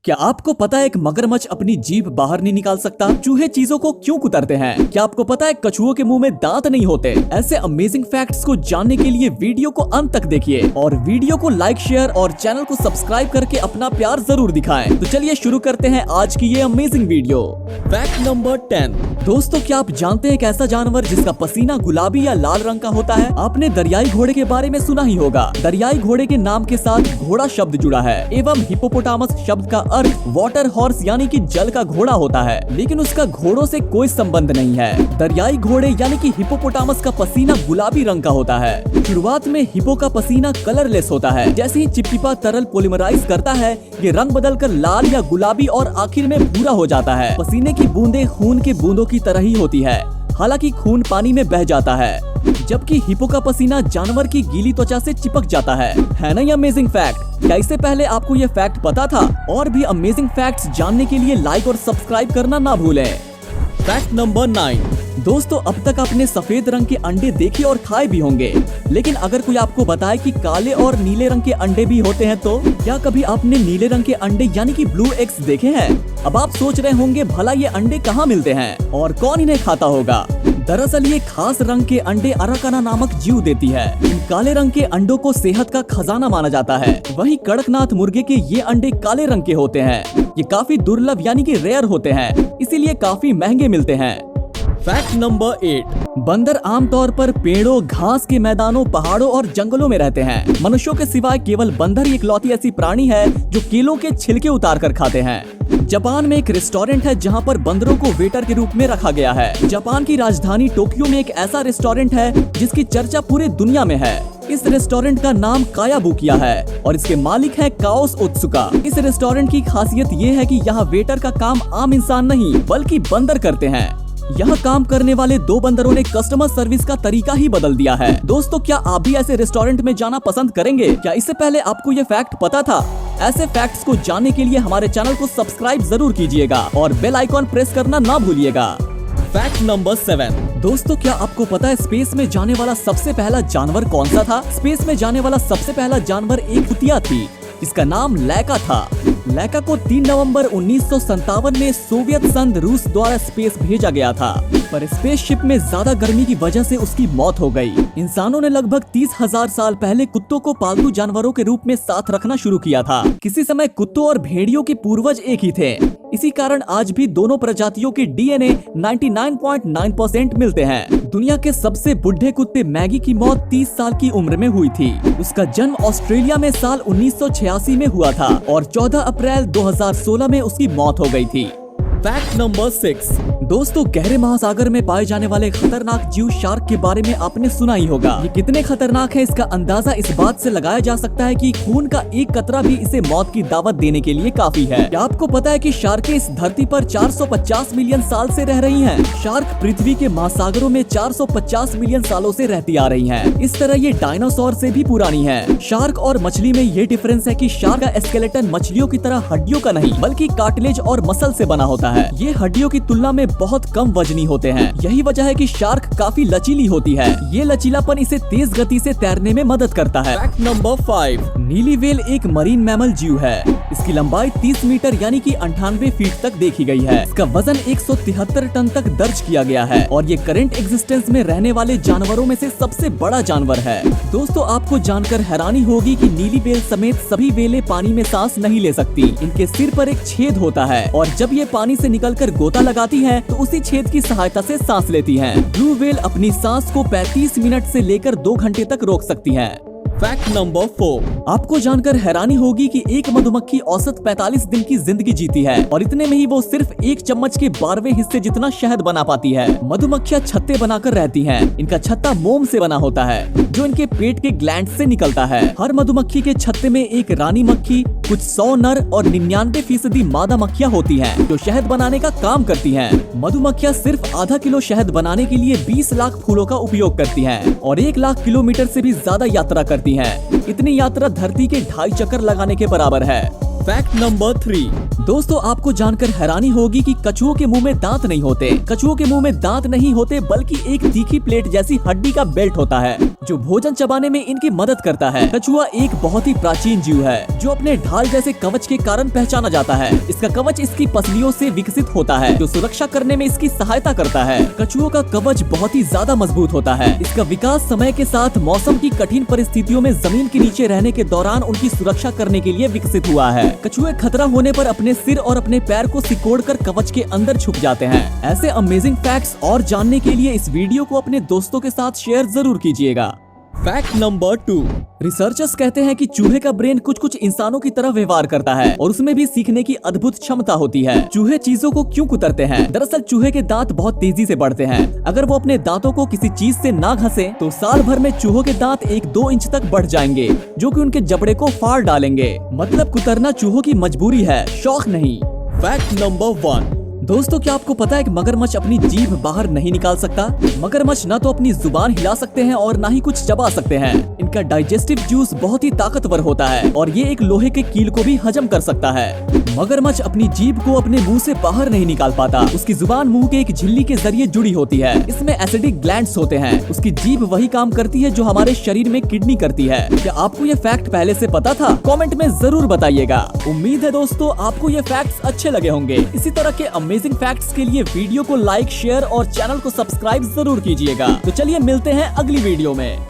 क्या आपको पता है एक मगरमच्छ अपनी जीभ बाहर नहीं निकाल सकता? चूहे चीजों को क्यों कुतरते हैं? क्या आपको पता है कछुओं के मुंह में दांत नहीं होते? ऐसे अमेजिंग फैक्ट्स को जानने के लिए वीडियो को अंत तक देखिए और वीडियो को लाइक, शेयर और चैनल को सब्सक्राइब करके अपना प्यार जरूर दिखाएं। तो चलिए शुरू करते हैं आज की ये अमेजिंग वीडियो। Fact number 10। दोस्तों, क्या आप जानते हैं एक ऐसा जानवर जिसका पसीना गुलाबी या लाल रंग का होता है? आपने दरियाई घोड़े के बारे में सुना ही होगा। दरियाई घोड़े के नाम के साथ घोड़ा शब्द जुड़ा है एवं हिप्पोपोटामस शब्द का अर्थ वाटर हॉर्स यानी कि जल का घोड़ा होता है, लेकिन उसका घोड़ों से कोई संबंध नहीं है। दरियाई घोड़े यानी कि हिप्पोपोटामस का पसीना गुलाबी रंग का होता है। शुरुआत में हिप्पो का पसीना कलरलेस होता है। जैसे ही चिपचिपा तरल पॉलीमराइज करता है, ये रंग बदलकर लाल या गुलाबी और आखिर में भूरा हो जाता है। पसीने की बूंदें खून के बूंदों की तरह ही होती है, हालांकि खून पानी में बह जाता है, जबकि हिप्पो का पसीना जानवर की गीली त्वचा से चिपक जाता है ना? ये अमेजिंग फैक्ट। क्या इससे पहले आपको ये फैक्ट पता था? और भी अमेजिंग फैक्ट्स जानने के लिए लाइक और सब्सक्राइब करना ना भूलें। Fact number 9। दोस्तों, अब तक आपने सफेद रंग के अंडे देखे और खाए भी होंगे, लेकिन अगर कोई आपको बताए कि काले और नीले रंग के अंडे भी होते हैं, तो क्या कभी आपने नीले रंग के अंडे यानी कि ब्लू एग्स देखे हैं? अब आप सोच रहे होंगे भला ये अंडे कहाँ मिलते हैं और कौन इन्हें खाता होगा? दरअसल ये खास रंग के अंडे अराकाना नामक जीव देती है। इन काले रंग के अंडों को सेहत का खजाना माना जाता है। वहीं कड़कनाथ मुर्गे के ये अंडे काले रंग के होते हैं। ये काफी दुर्लभ यानी कि रेयर होते हैं, इसीलिए काफी महंगे मिलते हैं। Fact number 8। बंदर आमतौर पर पेड़ों, घास के मैदानों, पहाड़ों और जंगलों में रहते हैं। मनुष्यों के सिवाय केवल बंदर ही इकलौती ऐसी प्राणी है जो केलों के छिलके उतार कर खाते हैं। जापान में एक रेस्टोरेंट है जहां पर बंदरों को वेटर के रूप में रखा गया है। जापान की राजधानी टोक्यो में एक ऐसा रेस्टोरेंट है जिसकी चर्चा पूरी दुनिया में है। इस रेस्टोरेंट का नाम कायाबुकिया है और इसके मालिक है काओस ओत्सुका। इस रेस्टोरेंट की खासियत ये है कि यहाँ वेटर का काम आम इंसान नहीं बल्कि बंदर करते हैं। यहाँ काम करने वाले 2 बंदरों ने कस्टमर सर्विस का तरीका ही बदल दिया है। दोस्तों, क्या आप भी ऐसे रेस्टोरेंट में जाना पसंद करेंगे? क्या इससे पहले आपको ये फैक्ट पता था? ऐसे फैक्ट्स को जानने के लिए हमारे चैनल को सब्सक्राइब जरूर कीजिएगा और बेल आइकॉन प्रेस करना ना भूलिएगा। Fact number 7। दोस्तों, क्या आपको पता है स्पेस में जाने वाला सबसे पहला जानवर कौन सा था? स्पेस में जाने वाला सबसे पहला जानवर एक कुतिया थी। इसका नाम लैका था। लैका को 3 नवंबर 1957 में सोवियत संघ रूस द्वारा स्पेस भेजा गया था, पर स्पेसशिप में ज्यादा गर्मी की वजह से उसकी मौत हो गई। इंसानों ने लगभग 30,000 साल पहले कुत्तों को पालतू जानवरों के रूप में साथ रखना शुरू किया था। किसी समय कुत्तों और भेड़ियों के पूर्वज एक ही थे। इसी कारण आज भी दोनों प्रजातियों के डीएनए 99.9% मिलते हैं। दुनिया के सबसे बुढ़े कुत्ते मैगी की मौत 30 साल की उम्र में हुई थी। उसका जन्म ऑस्ट्रेलिया में साल 1986 में हुआ था और 14 अप्रैल 2016 में उसकी मौत हो गई थी। Fact number 6। दोस्तों, गहरे महासागर में पाए जाने वाले खतरनाक जीव शार्क के बारे में आपने सुना ही होगा। ये कितने खतरनाक है इसका अंदाजा इस बात से लगाया जा सकता है कि खून का एक कतरा भी इसे मौत की दावत देने के लिए काफी है। क्या आपको पता है कि शार्कें इस धरती पर 450 मिलियन साल से रह रही हैं? शार्क पृथ्वी के महासागरों में 450 मिलियन सालों से रहती आ रही हैं। इस तरह ये डायनासोर से भी पुरानी है। शार्क और मछली में ये डिफरेंस है कि शार्क का स्केलेटन मछलियों की तरह हड्डियों का नहीं बल्कि कार्टिलेज और मसल से बना होता है। ये हड्डियों की तुलना में बहुत कम वजनी होते हैं। यही वजह है कि शार्क काफी लचीली होती है। ये लचीलापन इसे तेज गति से तैरने में मदद करता है। Fact number 5। नीली व्हेल एक मरीन मैमल जीव है। इसकी लंबाई 30 मीटर यानी कि 98 फीट तक देखी गई है। इसका वजन 173 टन तक दर्ज किया गया है और ये करंट एग्जिस्टेंस में रहने वाले जानवरों में से सबसे बड़ा जानवर है। दोस्तों, आपको जानकर हैरानी होगी कि नीली व्हेल समेत सभी व्हेलें पानी में सांस नहीं ले सकती। इनके सिर पर एक छेद होता है और जब ये पानी से निकलकर गोता लगाती है तो उसी छेद की सहायता से सांस लेती हैं। ब्लू व्हेल अपनी सांस को 35 मिनट से लेकर 2 घंटे तक रोक सकती हैं। Fact number 4। आपको जानकर हैरानी होगी कि एक मधुमक्खी औसत 45 दिन की जिंदगी जीती है और इतने में ही वो सिर्फ 1 चम्मच के 12वें हिस्से जितना शहद बना पाती है। मधुमक्खियां छत्ते बनाकर रहती हैं। इनका छत्ता मोम से बना होता है जो इनके पेट के ग्लैंड से निकलता है। हर मधुमक्खी के छत्ते में एक रानी मक्खी, कुछ 100 नर और 99% मादा मक्खियां होती हैं जो शहद बनाने का काम करती हैं। मधुमक्खियां सिर्फ आधा किलो शहद बनाने के लिए 20 लाख फूलों का उपयोग करती हैं और 1 लाख किलोमीटर से भी ज्यादा यात्रा करती हैं। इतनी यात्रा धरती के 2.5 चक्कर लगाने के बराबर है। Fact number 3। दोस्तों आपको जानकर हैरानी होगी कि कछुओं के मुंह में दांत नहीं होते। कछुओं के मुंह में दांत नहीं होते बल्कि एक तीखी प्लेट जैसी हड्डी का बेल्ट होता है जो भोजन चबाने में इनकी मदद करता है। कछुआ एक बहुत ही प्राचीन जीव है जो अपने ढाल जैसे कवच के कारण पहचाना जाता है। इसका कवच इसकी पसलियों से विकसित होता है जो सुरक्षा करने में इसकी सहायता करता है। कछुओं का कवच बहुत ही ज्यादा मजबूत होता है। इसका विकास समय के साथ मौसम की कठिन परिस्थितियों में जमीन के नीचे रहने के दौरान उनकी सुरक्षा करने के लिए विकसित हुआ है। कछुए खतरा होने पर अपने सिर और अपने पैर को सिकोड़कर कवच के अंदर छुप जाते हैं। ऐसे अमेजिंग फैक्ट्स और जानने के लिए इस वीडियो को अपने दोस्तों के साथ शेयर जरूर कीजिएगा। Fact number 2। रिसर्चर्स कहते हैं कि चूहे का ब्रेन कुछ इंसानों की तरह व्यवहार करता है और उसमें भी सीखने की अद्भुत क्षमता होती है। चूहे चीजों को क्यों कुतरते हैं? दरअसल चूहे के दांत बहुत तेजी से बढ़ते हैं। अगर वो अपने दांतों को किसी चीज से ना घसे तो साल भर में चूहों के दांत 1-2 इंच तक बढ़ जाएंगे जो कि उनके जबड़े को फाड़ डालेंगे। मतलब कुतरना चूहों की मजबूरी है, शौक नहीं। Fact number 1। दोस्तों क्या आपको पता है कि मगरमच्छ अपनी जीभ बाहर नहीं निकाल सकता? मगरमच्छ ना तो अपनी जुबान हिला सकते हैं और ना ही कुछ चबा सकते हैं। इनका डाइजेस्टिव जूस बहुत ही ताकतवर होता है और ये एक लोहे के कील को भी हजम कर सकता है। मगरमच्छ अपनी जीभ को अपने मुंह से बाहर नहीं निकाल पाता। उसकी जुबान मुंह के एक झिल्ली के जरिए जुड़ी होती है। इसमें एसिडिक ग्लैंड्स होते हैं। उसकी जीभ वही काम करती है जो हमारे शरीर में किडनी करती है। क्या आपको ये फैक्ट पहले से पता था? कमेंट में जरूर बताइएगा। उम्मीद है दोस्तों आपको ये फैक्ट्स अच्छे लगे होंगे। इसी तरह के अमेजिंग फैक्ट्स के लिए वीडियो को लाइक, शेयर और चैनल को सब्सक्राइब जरूर कीजिएगा। तो चलिए मिलते हैं अगली वीडियो में।